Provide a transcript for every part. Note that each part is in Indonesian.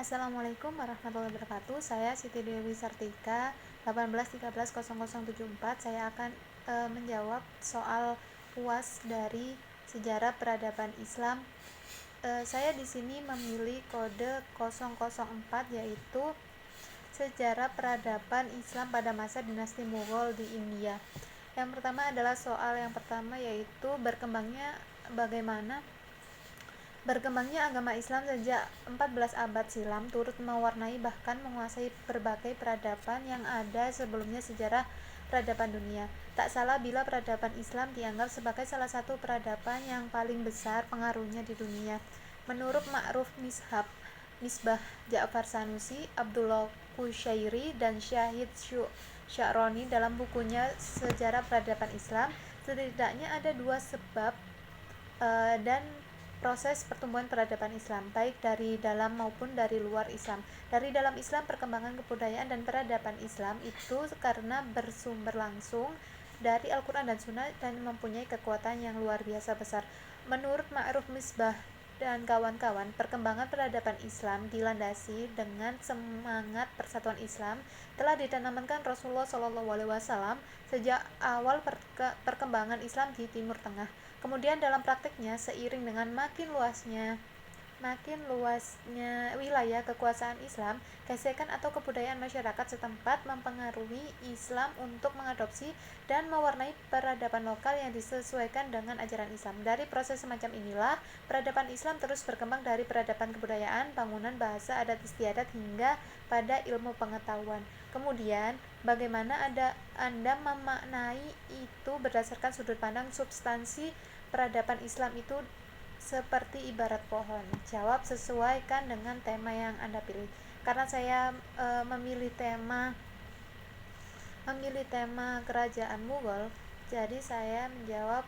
Assalamualaikum warahmatullahi wabarakatuh. Saya Siti Dewi Sartika 18130074. Saya akan menjawab soal UAS dari sejarah peradaban Islam. Saya di sini memilih kode 004, yaitu sejarah peradaban Islam pada masa dinasti Mughal di India. Yang pertama adalah soal yang pertama, yaitu Berkembangnya agama Islam sejak 14 abad silam turut mewarnai bahkan menguasai berbagai peradaban yang ada sebelumnya sejarah peradaban dunia. Tak salah bila peradaban Islam dianggap sebagai salah satu peradaban yang paling besar pengaruhnya di dunia. Menurut Ma'ruf Misbah Ja'far Sanusi, Abdullah Qushairi, dan Syahid Sya'roni dalam bukunya Sejarah Peradaban Islam, setidaknya ada dua sebab dan proses pertumbuhan peradaban Islam, baik dari dalam maupun dari luar Islam. Dari dalam Islam, perkembangan kebudayaan dan peradaban Islam itu karena bersumber langsung dari Al-Quran dan Sunnah dan mempunyai kekuatan yang luar biasa besar. Menurut Ma'ruf Misbah dan kawan-kawan, perkembangan peradaban Islam dilandasi dengan semangat persatuan Islam telah ditanamkan Rasulullah SAW sejak awal perkembangan Islam di Timur Tengah. Kemudian dalam praktiknya, seiring dengan makin luasnya wilayah kekuasaan Islam, gesekan atau kebudayaan masyarakat setempat mempengaruhi Islam untuk mengadopsi dan mewarnai peradaban lokal yang disesuaikan dengan ajaran Islam. Dari proses semacam inilah, peradaban Islam terus berkembang dari peradaban kebudayaan, bangunan, bahasa, adat istiadat, hingga pada ilmu pengetahuan. Kemudian, bagaimana Anda memaknai itu berdasarkan sudut pandang substansi peradaban Islam itu seperti ibarat pohon. Jawab sesuaikan dengan tema yang Anda pilih. Karena saya memilih tema kerajaan Mughal, jadi saya menjawab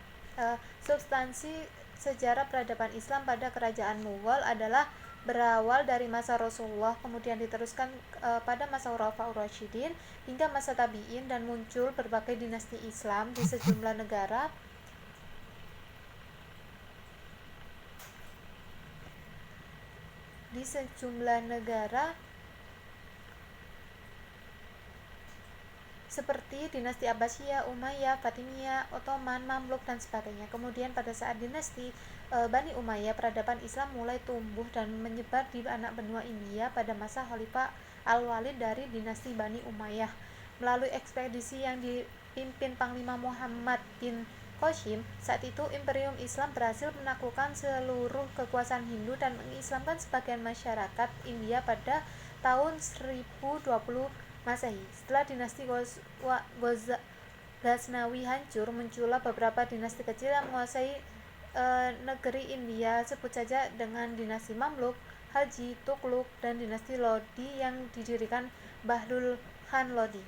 substansi sejarah peradaban Islam pada kerajaan Mughal adalah berawal dari masa Rasulullah, kemudian diteruskan pada masa Khulafaur Rasyidin hingga masa Tabi'in, dan muncul berbagai dinasti Islam di sejumlah negara seperti dinasti Abbasiyah, Umayyah, Fatimiyah, Ottoman, Mamluk, dan sebagainya. Kemudian pada saat dinasti Bani Umayyah, peradaban Islam mulai tumbuh dan menyebar di anak benua India pada masa Khalifah Al-Walid dari dinasti Bani Umayyah. Melalui ekspedisi yang dipimpin Panglima Muhammad bin Qasim, saat itu Imperium Islam berhasil menaklukkan seluruh kekuasaan Hindu dan mengislamkan sebagian masyarakat India pada tahun 1020 Masehi. Setelah dinasti Ghaznawi hancur, muncullah beberapa dinasti kecil yang menguasai negeri India, sebut saja dengan dinasti Mamluk, Khalji, Tughlaq, dan dinasti Lodi yang didirikan Bahlul Khan Lodi.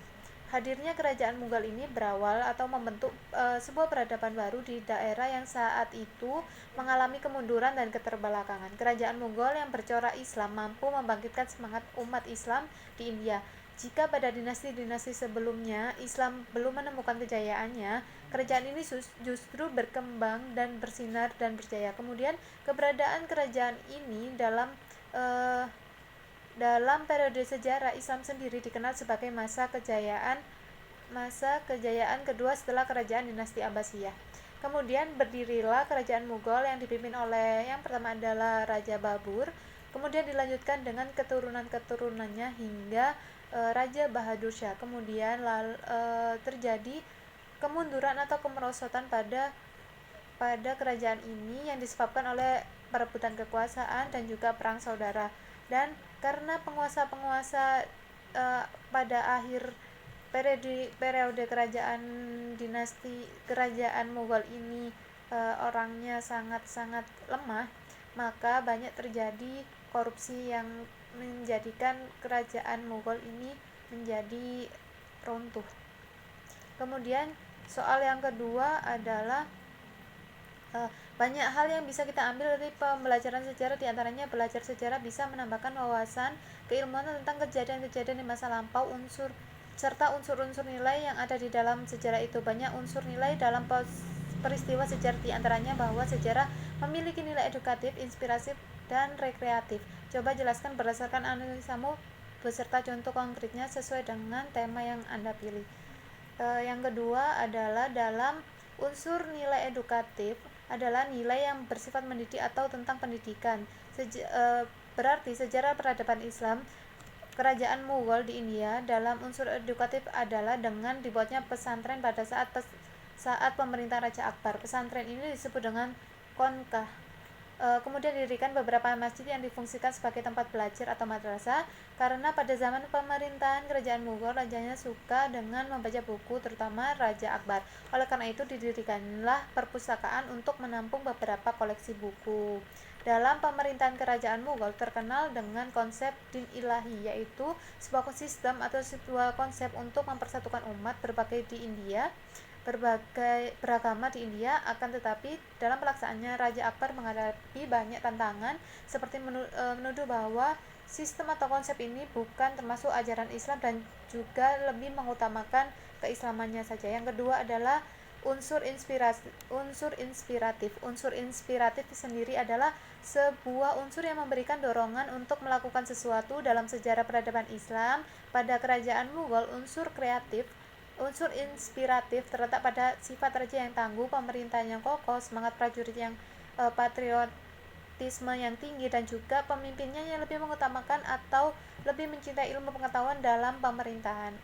Hadirnya kerajaan Mughal ini berawal atau membentuk sebuah peradaban baru di daerah yang saat itu mengalami kemunduran dan keterbelakangan. Kerajaan Mughal yang bercorak Islam mampu membangkitkan semangat umat Islam di India. Jika pada dinasti-dinasti sebelumnya Islam belum menemukan kejayaannya, kerajaan ini justru berkembang dan bersinar dan berjaya. Kemudian keberadaan kerajaan ini dalam periode sejarah Islam sendiri dikenal sebagai masa kejayaan kedua setelah kerajaan dinasti Abbasiyah. Kemudian berdirilah kerajaan Mughal yang dipimpin oleh yang pertama adalah Raja Babur, kemudian dilanjutkan dengan keturunan-keturunannya hingga Raja Bahadur Shah. Kemudian terjadi kemunduran atau kemerosotan pada kerajaan ini yang disebabkan oleh perebutan kekuasaan dan juga perang saudara. Dan karena penguasa-penguasa pada akhir periode kerajaan Mughal ini orangnya sangat-sangat lemah, maka banyak terjadi korupsi yang menjadikan kerajaan Mughal ini menjadi runtuh. Kemudian soal yang kedua adalah banyak hal yang bisa kita ambil dari pembelajaran sejarah, diantaranya belajar sejarah bisa menambahkan wawasan keilmuan tentang kejadian-kejadian di masa lampau, serta unsur-unsur nilai yang ada di dalam sejarah itu. Banyak unsur nilai dalam peristiwa sejarah, diantaranya bahwa sejarah memiliki nilai edukatif, inspiratif, dan rekreatif. Coba jelaskan berdasarkan analisamu beserta contoh konkretnya sesuai dengan tema yang Anda pilih. Yang kedua adalah dalam unsur nilai edukatif adalah nilai yang bersifat mendidik atau tentang pendidikan. Berarti sejarah peradaban Islam Kerajaan Mughal di India dalam unsur edukatif adalah dengan dibuatnya pesantren pada saat pemerintahan Raja Akbar. Pesantren ini disebut dengan Konkah. Kemudian didirikan beberapa masjid yang difungsikan sebagai tempat belajar atau madrasah karena pada zaman pemerintahan kerajaan Mughal rajanya suka dengan membaca buku, terutama Raja Akbar. Oleh karena itu didirikanlah perpustakaan untuk menampung beberapa koleksi buku. Dalam pemerintahan kerajaan Mughal terkenal dengan konsep din ilahi, yaitu sebuah sistem atau sebuah konsep untuk mempersatukan umat beragama di India. Akan tetapi dalam pelaksanaannya Raja Akbar menghadapi banyak tantangan seperti menuduh bahwa sistem atau konsep ini bukan termasuk ajaran Islam dan juga lebih mengutamakan keislamannya saja. Yang kedua adalah unsur inspiratif. Unsur inspiratif sendiri adalah sebuah unsur yang memberikan dorongan untuk melakukan sesuatu. Dalam sejarah peradaban Islam pada kerajaan Mughal, unsur inspiratif terletak pada sifat raja yang tangguh, pemerintahan yang kokoh, semangat prajurit yang patriotisme yang tinggi, dan juga pemimpinnya yang lebih mengutamakan atau lebih mencintai ilmu pengetahuan dalam pemerintahan.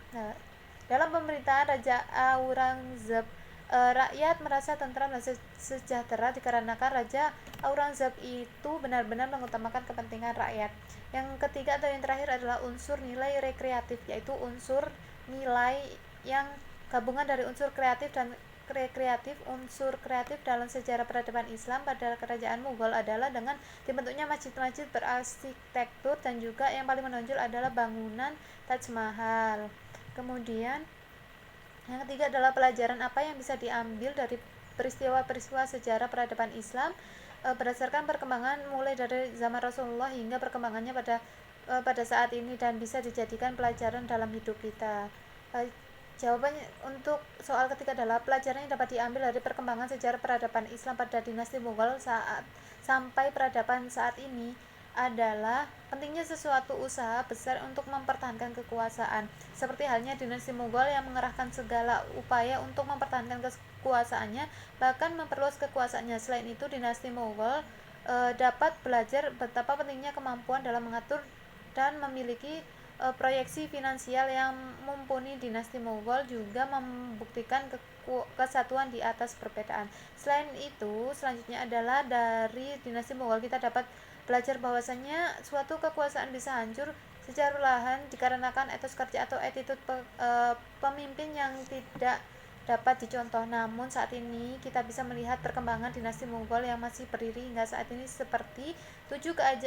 Dalam pemerintahan Raja Aurangzeb, rakyat merasa tentram dan sejahtera dikarenakan Raja Aurangzeb itu benar-benar mengutamakan kepentingan rakyat. Yang ketiga atau yang terakhir adalah unsur nilai rekreatif, yaitu unsur nilai yang gabungan dari unsur kreatif dan rekreatif. Unsur kreatif dalam sejarah peradaban Islam pada kerajaan Mughal adalah dengan dibentuknya masjid-masjid berarsitektur, dan juga yang paling menonjol adalah bangunan Taj Mahal. Kemudian yang ketiga adalah pelajaran apa yang bisa diambil dari peristiwa-peristiwa sejarah peradaban Islam berdasarkan perkembangan mulai dari zaman Rasulullah hingga perkembangannya pada saat ini, dan bisa dijadikan pelajaran dalam hidup kita. Jawabannya untuk soal ketiga adalah pelajaran yang dapat diambil dari perkembangan sejarah peradaban Islam pada dinasti Mughal sampai peradaban saat ini adalah pentingnya sesuatu usaha besar untuk mempertahankan kekuasaan. Seperti halnya dinasti Mughal yang mengerahkan segala upaya untuk mempertahankan kekuasaannya, bahkan memperluas kekuasaannya. Selain itu, dinasti Mughal dapat belajar betapa pentingnya kemampuan dalam mengatur dan memiliki proyeksi finansial yang mumpuni. Dinasti Mughal juga membuktikan kesatuan di atas perbedaan. Selain itu, selanjutnya adalah dari dinasti Mughal kita dapat belajar bahwasanya suatu kekuasaan bisa hancur secara perlahan dikarenakan etos kerja atau attitude pemimpin yang tidak dapat dicontoh. Namun saat ini kita bisa melihat perkembangan dinasti Mughal yang masih berdiri hingga saat ini seperti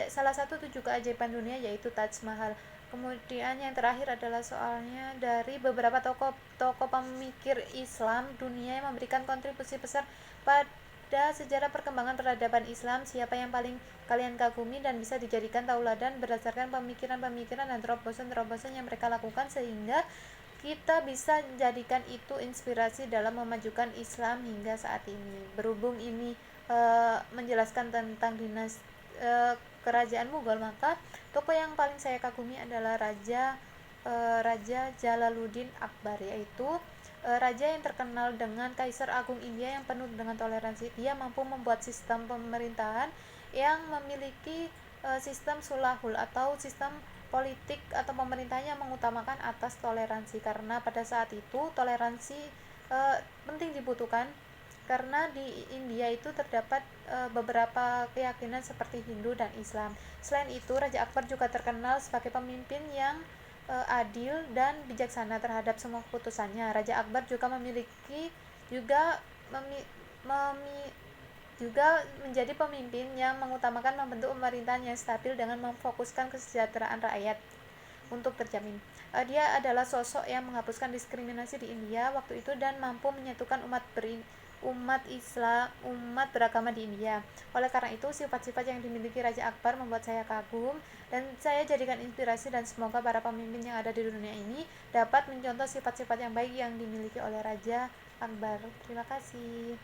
salah satu 7 keajaiban dunia, yaitu Taj Mahal. Kemudian yang terakhir adalah soalnya dari beberapa tokoh pemikir Islam dunia yang memberikan kontribusi besar pada sejarah perkembangan peradaban Islam. Siapa yang paling kalian kagumi dan bisa dijadikan tauladan berdasarkan pemikiran dan terobosan yang mereka lakukan, sehingga kita bisa jadikan itu inspirasi dalam memajukan Islam hingga saat ini. Berhubung ini menjelaskan tentang kerajaan Mughal, maka tokoh yang paling saya kagumi adalah Raja Jalaluddin Akbar, yaitu raja yang terkenal dengan Kaisar Agung India yang penuh dengan toleransi. Dia mampu membuat sistem pemerintahan yang memiliki sistem sulahul atau sistem politik atau pemerintahan yang mengutamakan atas toleransi, karena pada saat itu toleransi penting dibutuhkan karena di India itu terdapat beberapa keyakinan seperti Hindu dan Islam. Selain itu, Raja Akbar juga terkenal sebagai pemimpin yang adil dan bijaksana terhadap semua keputusannya. Raja Akbar juga menjadi pemimpin yang mengutamakan membentuk pemerintahan yang stabil dengan memfokuskan kesejahteraan rakyat untuk terjamin. Dia adalah sosok yang menghapuskan diskriminasi di India waktu itu dan mampu menyatukan umat beragama di India. Oleh karena itu, sifat-sifat yang dimiliki Raja Akbar membuat saya kagum dan saya jadikan inspirasi, dan semoga para pemimpin yang ada di dunia ini dapat mencontoh sifat-sifat yang baik yang dimiliki oleh Raja Akbar. Terima kasih.